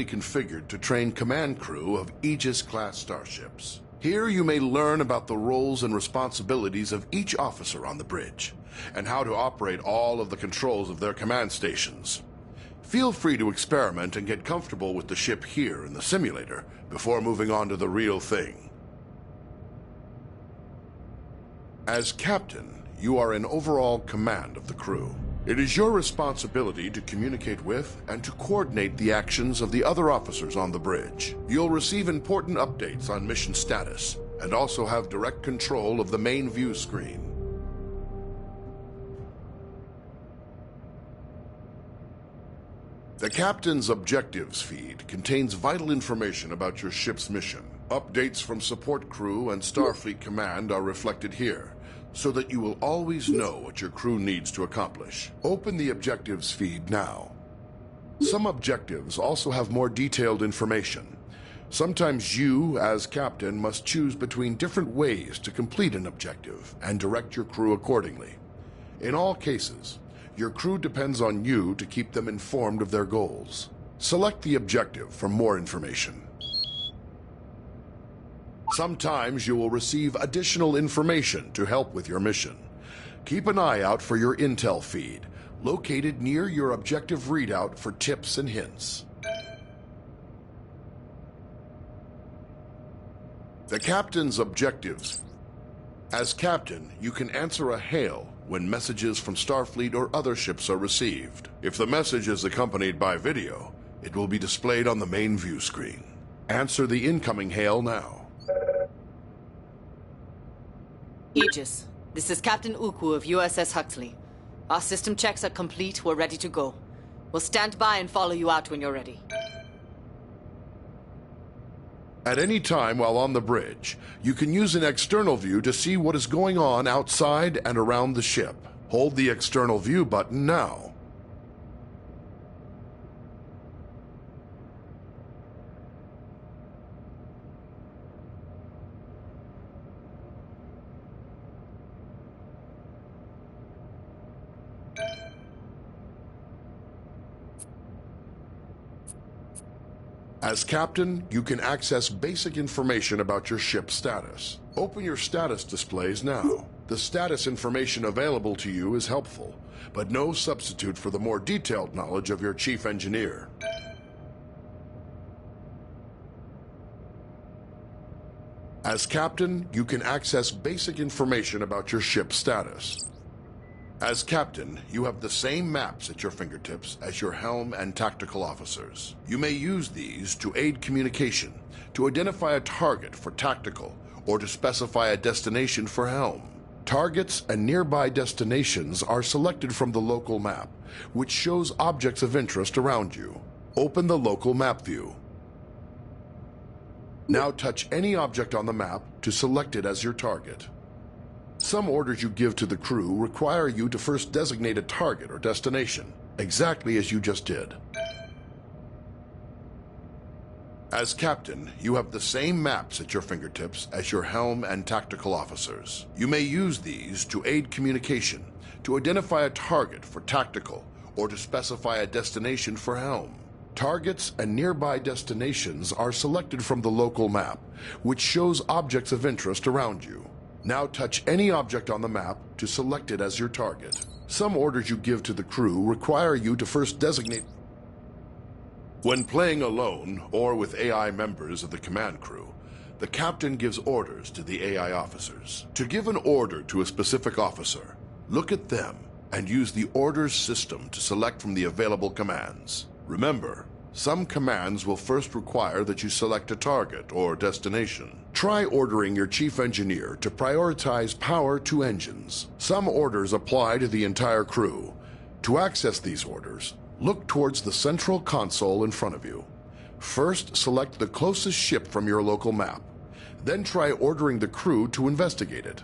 configured to train command crew of Aegis-class starships. Here you may learn about the roles and responsibilities of each officer on the bridge, and how to operate all of the controls of their command stations. Feel free to experiment and get comfortable with the ship here in the simulator before moving on to the real thing. As captain, you are in overall command of the crew. It is your responsibility to communicate with and to coordinate the actions of the other officers on the bridge. You'll receive important updates on mission status, and also have direct control of the main view screen. The Captain's Objectives feed contains vital information about your ship's mission. Updates from support crew and Starfleet Command are reflected here, so that you will always know what your crew needs to accomplish. Open the Objectives feed now. Some objectives also have more detailed information. Sometimes you, as captain, must choose between different ways to complete an objective and direct your crew accordingly. In all cases, your crew depends on you to keep them informed of their goals. Select the objective for more information. Sometimes you will receive additional information to help with your mission. Keep an eye out for your intel feed, located near your objective readout for tips and hints. The Captain's Objectives. As captain, you can answer a hail when messages from Starfleet or other ships are received. If the message is accompanied by video, it will be displayed on the main view screen. Answer the incoming hail now. Aegis, this is Captain Uku of USS Huxley. Our system checks are complete, we're ready to go. We'll stand by and follow you out when you're ready. At any time while on the bridge, you can use an external view to see what is going on outside and around the ship. Hold the external view button now. As captain, you can access basic information about your ship's status. Open your status displays now. The status information available to you is helpful, but no substitute for the more detailed knowledge of your chief engineer. As captain, you can access basic information about your ship's status. As captain, you have the same maps at your fingertips as your helm and tactical officers. You may use these to aid communication, to identify a target for tactical, or to specify a destination for helm. Targets and nearby destinations are selected from the local map, which shows objects of interest around you. Open the local map view. Now touch any object on the map to select it as your target. Some orders you give to the crew require you to first designate a target or destination, exactly as you just did. As captain, you have the same maps at your fingertips as your helm and tactical officers. You may use these to aid communication, to identify a target for tactical, or to specify a destination for helm. Targets and nearby destinations are selected from the local map, which shows objects of interest around you. Now touch any object on the map to select it as your target. Some orders you give to the crew require you to first designate. When playing alone or with AI members of the command crew, the captain gives orders to the AI officers. To give an order to a specific officer, look at them and use the orders system to select from the available commands. Remember, some commands will first require that you select a target or destination. Try ordering your chief engineer to prioritize power to engines. Some orders apply to the entire crew. To access these orders, look towards the central console in front of you. First, select the closest ship from your local map. Then try ordering the crew to investigate it.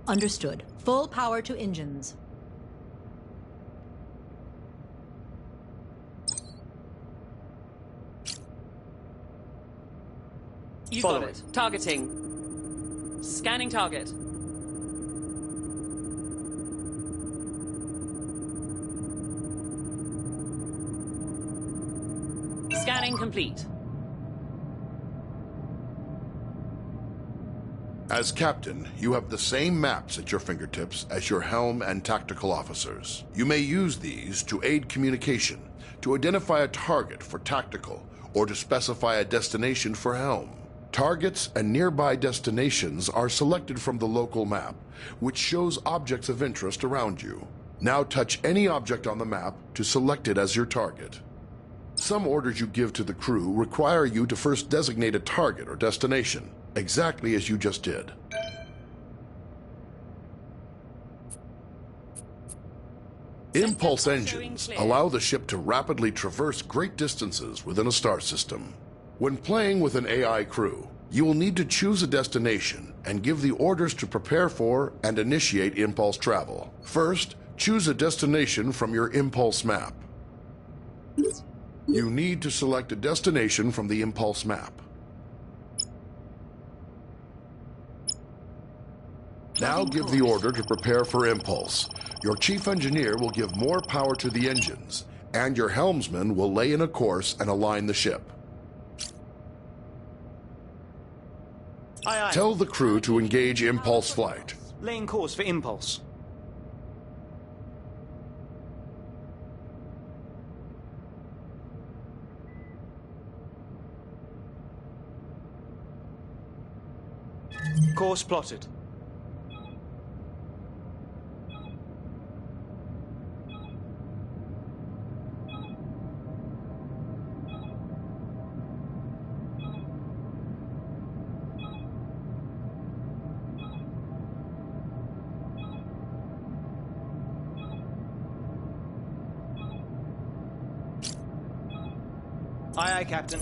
Understood. Full power to engines. You got it. Targeting. Scanning target. Scanning complete. As captain, you have the same maps at your fingertips as your helm and tactical officers. You may use these to aid communication, to identify a target for tactical, or to specify a destination for helm. Targets and nearby destinations are selected from the local map, which shows objects of interest around you. Now touch any object on the map to select it as your target. Some orders you give to the crew require you to first designate a target or destination, exactly as you just did. Impulse engines allow the ship to rapidly traverse great distances within a star system. When playing with an AI crew, you will need to choose a destination and give the orders to prepare for and initiate impulse travel. First, choose a destination from your impulse map. You need to select a destination from the impulse map. Now give the order to prepare for impulse. Your chief engineer will give more power to the engines, and your helmsman will lay in a course and align the ship. Aye, aye. Tell the crew to engage impulse flight. Laying course for impulse. Course plotted. Aye, aye, Captain.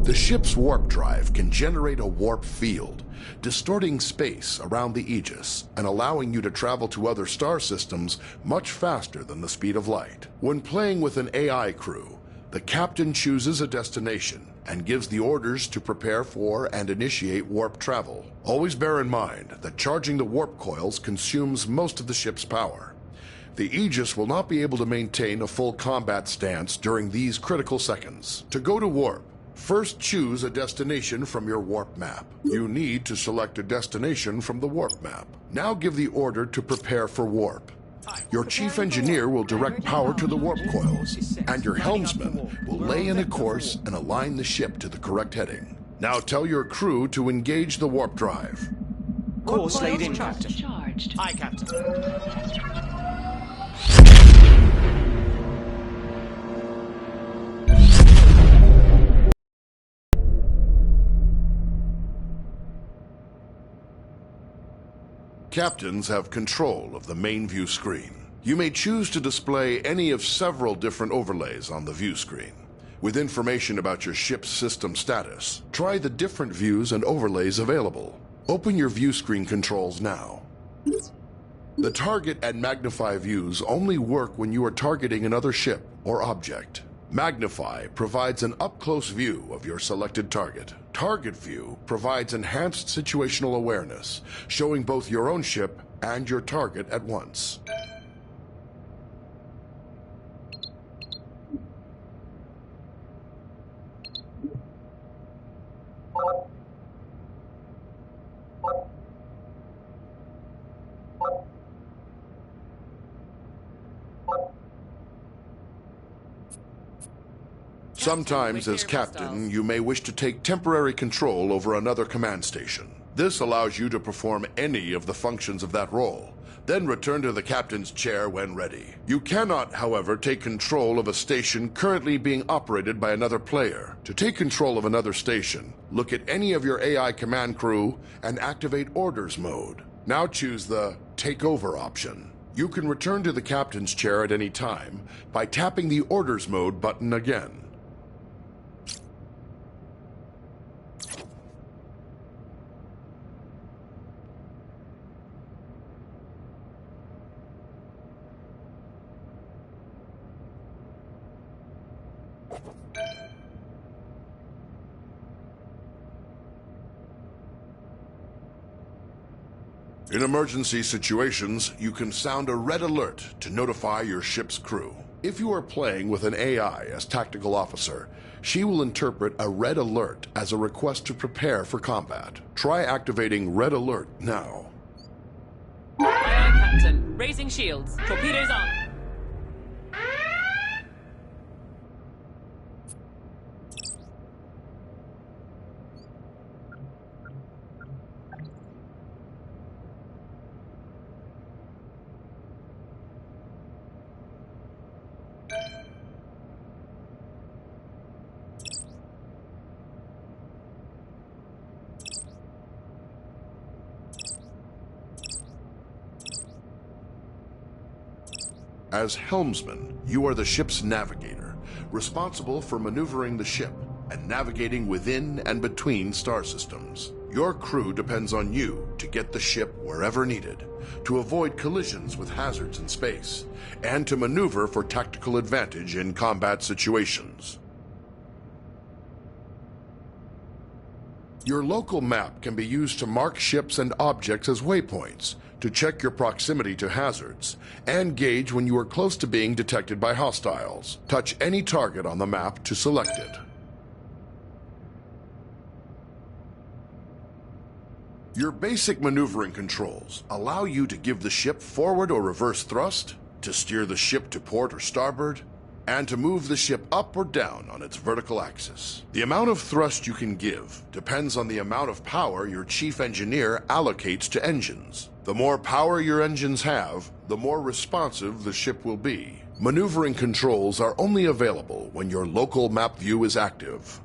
The ship's warp drive can generate a warp field, distorting space around the Aegis and allowing you to travel to other star systems much faster than the speed of light. When playing with an AI crew, the captain chooses a destination and gives the orders to prepare for and initiate warp travel. Always bear in mind that charging the warp coils consumes most of the ship's power. The Aegis will not be able to maintain a full combat stance during these critical seconds. To go to warp, first choose a destination from your warp map. You need to select a destination from the warp map. Now give the order to prepare for warp. Your chief engineer will direct power to the warp coils, and your helmsman will lay in a course and align the ship to the correct heading. Now tell your crew to engage the warp drive. Course laid in, Captain. Aye, Captain. Captains have control of the main view screen. You may choose to display any of several different overlays on the view screen. With information about your ship's system status, try the different views and overlays available. Open your view screen controls now. The target and magnify views only work when you are targeting another ship or object. Magnify provides an up-close view of your selected target. Target View provides enhanced situational awareness, showing both your own ship and your target at once. Sometimes, as captain, you may wish to take temporary control over another command station. This allows you to perform any of the functions of that role, then return to the captain's chair when ready. You cannot, however, take control of a station currently being operated by another player. To take control of another station, look at any of your AI command crew and activate Orders mode. Now choose the Take Over option. You can return to the captain's chair at any time by tapping the Orders mode button again. In emergency situations, you can sound a red alert to notify your ship's crew. If you are playing with an AI as tactical officer, she will interpret a red alert as a request to prepare for combat. Try activating red alert now. Aye, aye, Captain. Raising shields. Torpedoes on. As helmsman, you are the ship's navigator, responsible for maneuvering the ship and navigating within and between star systems. Your crew depends on you to get the ship wherever needed, to avoid collisions with hazards in space, and to maneuver for tactical advantage in combat situations. Your local map can be used to mark ships and objects as waypoints, to check your proximity to hazards, and gauge when you are close to being detected by hostiles. Touch any target on the map to select it. Your basic maneuvering controls allow you to give the ship forward or reverse thrust, to steer the ship to port or starboard, and to move the ship up or down on its vertical axis. The amount of thrust you can give depends on the amount of power your chief engineer allocates to engines. The more power your engines have, the more responsive the ship will be. Maneuvering controls are only available when your local map view is active.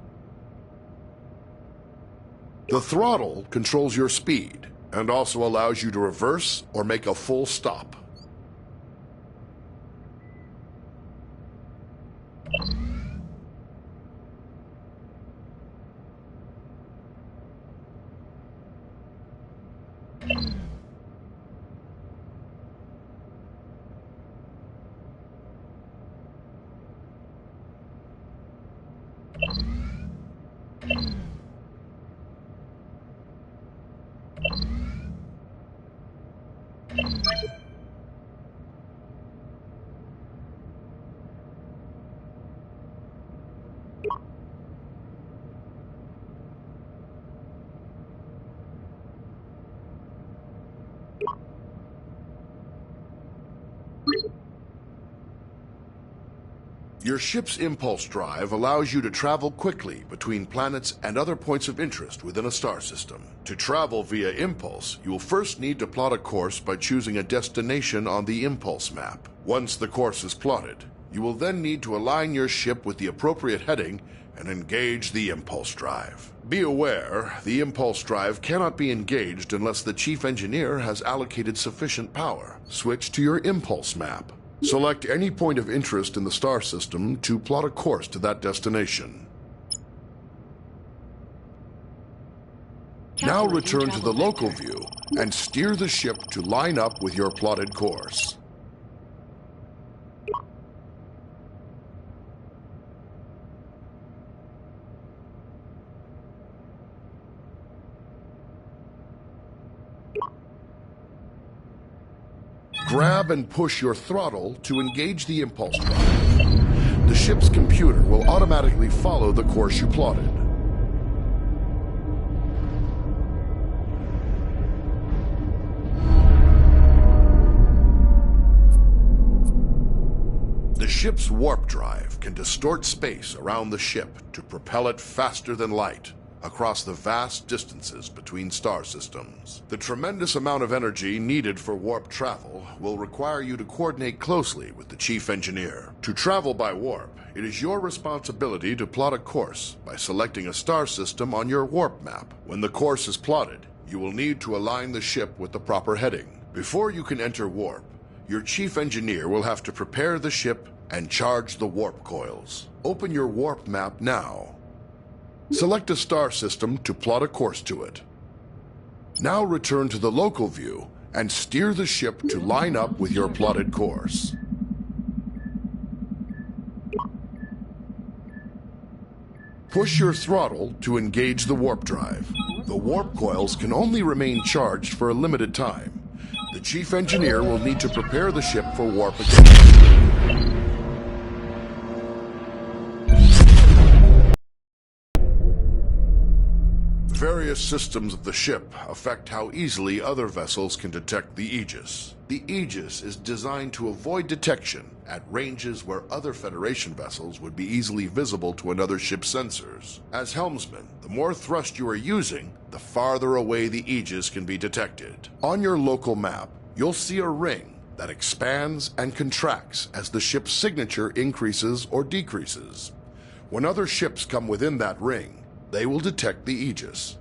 The throttle controls your speed and also allows you to reverse or make a full stop. Your ship's impulse drive allows you to travel quickly between planets and other points of interest within a star system. To travel via impulse, you will first need to plot a course by choosing a destination on the impulse map. Once the course is plotted, you will then need to align your ship with the appropriate heading and engage the impulse drive. Be aware, the impulse drive cannot be engaged unless the chief engineer has allocated sufficient power. Switch to your impulse map. Select any point of interest in the star system to plot a course to that destination. Now return to the local view and steer the ship to line up with your plotted course. Grab and push your throttle to engage the impulse drive. The ship's computer will automatically follow the course you plotted. The ship's warp drive can distort space around the ship to propel it faster than light across the vast distances between star systems. The tremendous amount of energy needed for warp travel will require you to coordinate closely with the chief engineer. To travel by warp, it is your responsibility to plot a course by selecting a star system on your warp map. When the course is plotted, you will need to align the ship with the proper heading. Before you can enter warp, your chief engineer will have to prepare the ship and charge the warp coils. Open your warp map now. Select a star system to plot a course to it. Now return to the local view and steer the ship to line up with your plotted course. Push your throttle to engage the warp drive. The warp coils can only remain charged for a limited time. The chief engineer will need to prepare the ship for warp again. Various systems of the ship affect how easily other vessels can detect the Aegis. The Aegis is designed to avoid detection at ranges where other Federation vessels would be easily visible to another ship's sensors. As helmsman, the more thrust you are using, the farther away the Aegis can be detected. On your local map, you'll see a ring that expands and contracts as the ship's signature increases or decreases. When other ships come within that ring, they will detect the Aegis.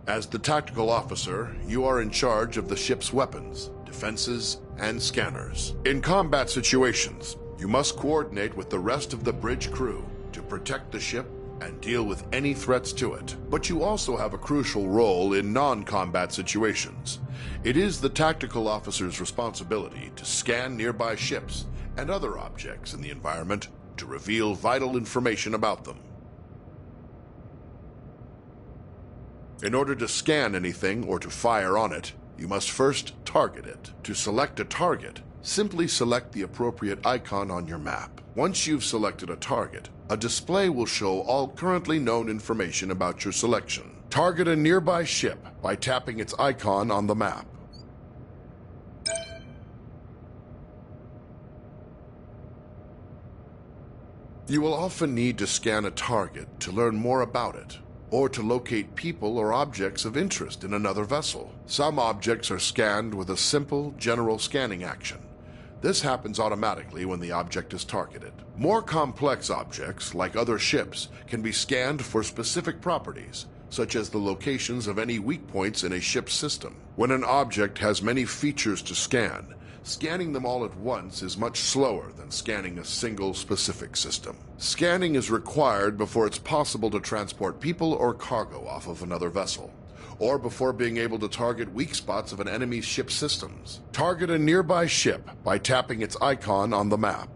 As the tactical officer, you are in charge of the ship's weapons, defenses, and scanners. In combat situations, you must coordinate with the rest of the bridge crew to protect the ship and deal with any threats to it. But you also have a crucial role in non-combat situations. It is the tactical officer's responsibility to scan nearby ships and other objects in the environment to reveal vital information about them. In order to scan anything or to fire on it, you must first target it. To select a target, simply select the appropriate icon on your map. Once you've selected a target, a display will show all currently known information about your selection. Target a nearby ship by tapping its icon on the map. You will often need to scan a target to learn more about it, or to locate people or objects of interest in another vessel. Some objects are scanned with a simple, general scanning action. This happens automatically when the object is targeted. More complex objects, like other ships, can be scanned for specific properties, such as the locations of any weak points in a ship's system. When an object has many features to scan, scanning them all at once is much slower than scanning a single specific system. Scanning is required before it's possible to transport people or cargo off of another vessel, or before being able to target weak spots of an enemy's ship systems. Target a nearby ship by tapping its icon on the map.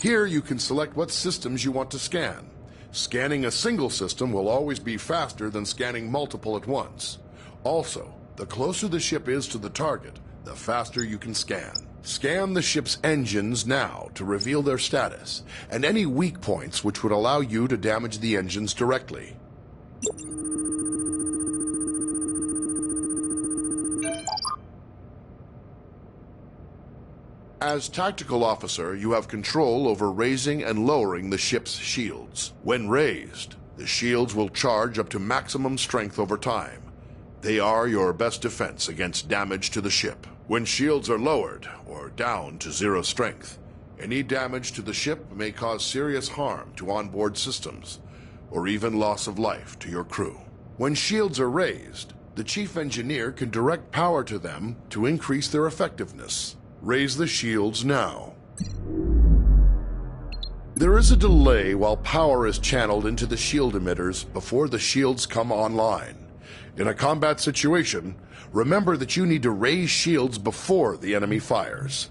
Here you can select what systems you want to scan. Scanning a single system will always be faster than scanning multiple at once. Also, the closer the ship is to the target, the faster you can scan. Scan the ship's engines now to reveal their status, and any weak points which would allow you to damage the engines directly. As tactical officer, you have control over raising and lowering the ship's shields. When raised, the shields will charge up to maximum strength over time. They are your best defense against damage to the ship. When shields are lowered, or down to 0 strength, any damage to the ship may cause serious harm to onboard systems, or even loss of life to your crew. When shields are raised, the chief engineer can direct power to them to increase their effectiveness. Raise the shields now. There is a delay while power is channeled into the shield emitters before the shields come online. In a combat situation, remember that you need to raise shields before the enemy fires.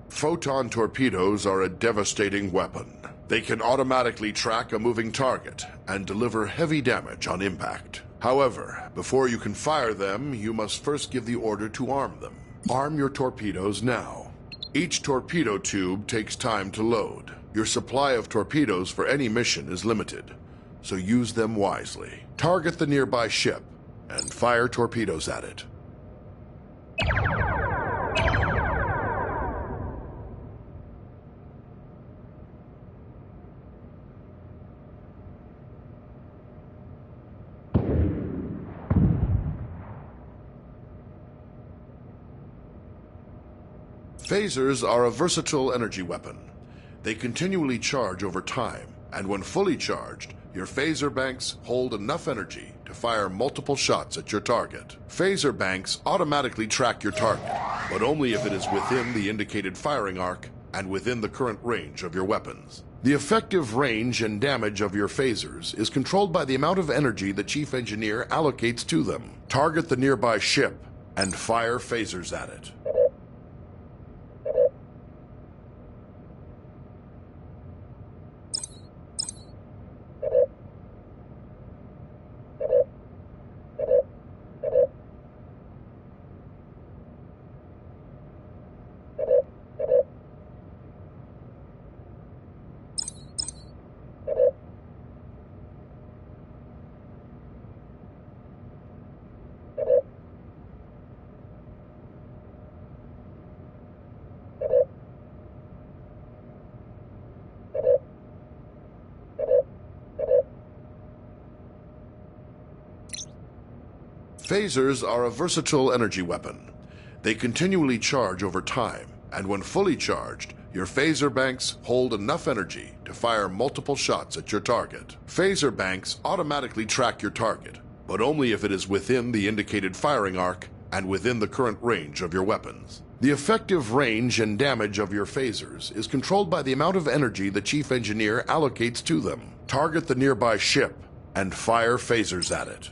Photon torpedoes are a devastating weapon. They can automatically track a moving target and deliver heavy damage on impact. However, before you can fire them, you must first give the order to arm them. Arm your torpedoes now. Each torpedo tube takes time to load. Your supply of torpedoes for any mission is limited, so use them wisely. Target the nearby ship and fire torpedoes at it. Phasers are a versatile energy weapon. They continually charge over time, and when fully charged, your phaser banks hold enough energy to fire multiple shots at your target. Phaser banks automatically track your target, but only if it is within the indicated firing arc and within the current range of your weapons. The effective range and damage of your phasers is controlled by the amount of energy the Chief Engineer allocates to them. Target the nearby ship and fire phasers at it. Phasers are a versatile energy weapon. They continually charge over time, and when fully charged, your phaser banks hold enough energy to fire multiple shots at your target. Phaser banks automatically track your target, but only if it is within the indicated firing arc and within the current range of your weapons. The effective range and damage of your phasers is controlled by the amount of energy the Chief Engineer allocates to them. Target the nearby ship and fire phasers at it.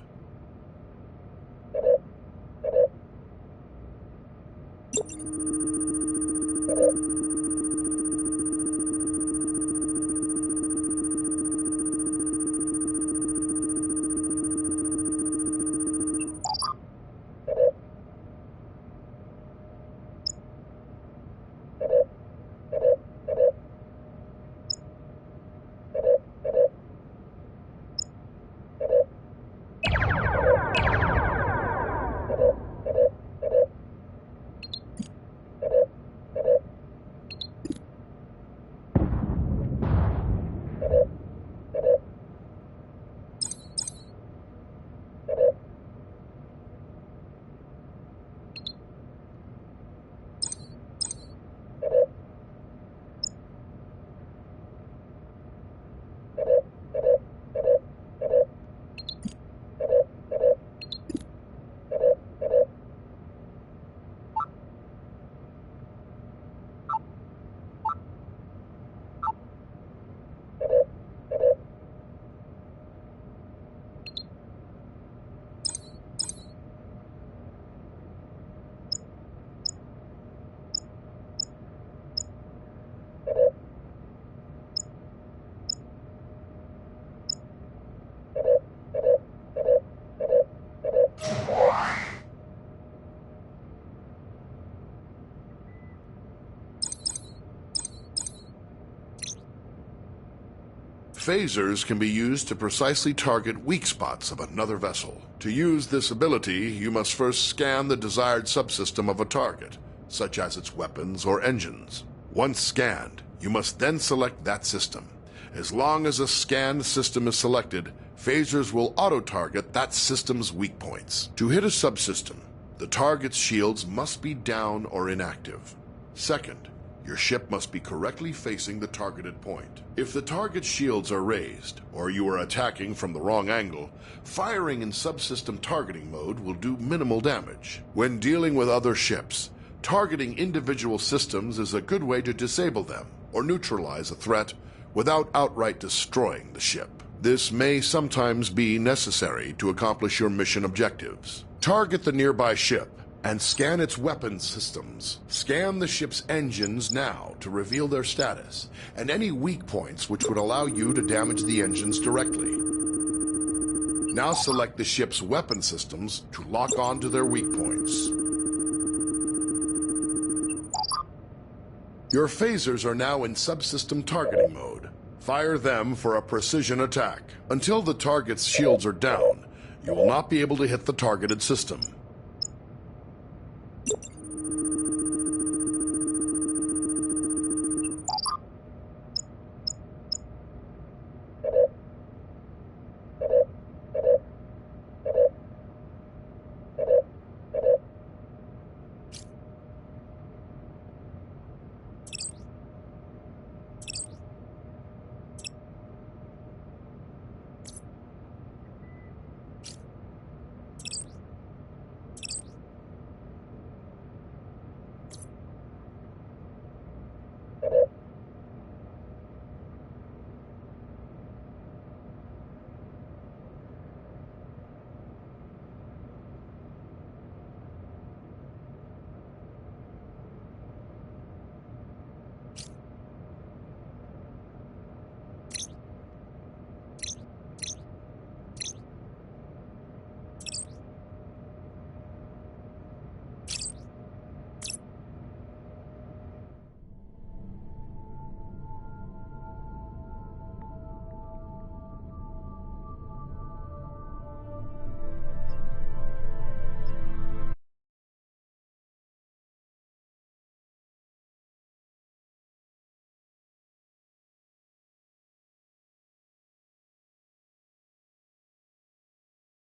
Phasers can be used to precisely target weak spots of another vessel. To use this ability, you must first scan the desired subsystem of a target, such as its weapons or engines. Once scanned, you must then select that system. As long as a scanned system is selected, phasers will auto-target that system's weak points. To hit a subsystem, the target's shields must be down or inactive. Second, your ship must be correctly facing the targeted point. If the target's shields are raised, or you are attacking from the wrong angle, firing in subsystem targeting mode will do minimal damage. When dealing with other ships, targeting individual systems is a good way to disable them or neutralize a threat without outright destroying the ship. This may sometimes be necessary to accomplish your mission objectives. Target the nearby ship and scan its weapons systems. Scan the ship's engines now to reveal their status and any weak points which would allow you to damage the engines directly. Now select the ship's weapon systems to lock on to their weak points. Your phasers are now in subsystem targeting mode. Fire them for a precision attack. Until the target's shields are down, you will not be able to hit the targeted system.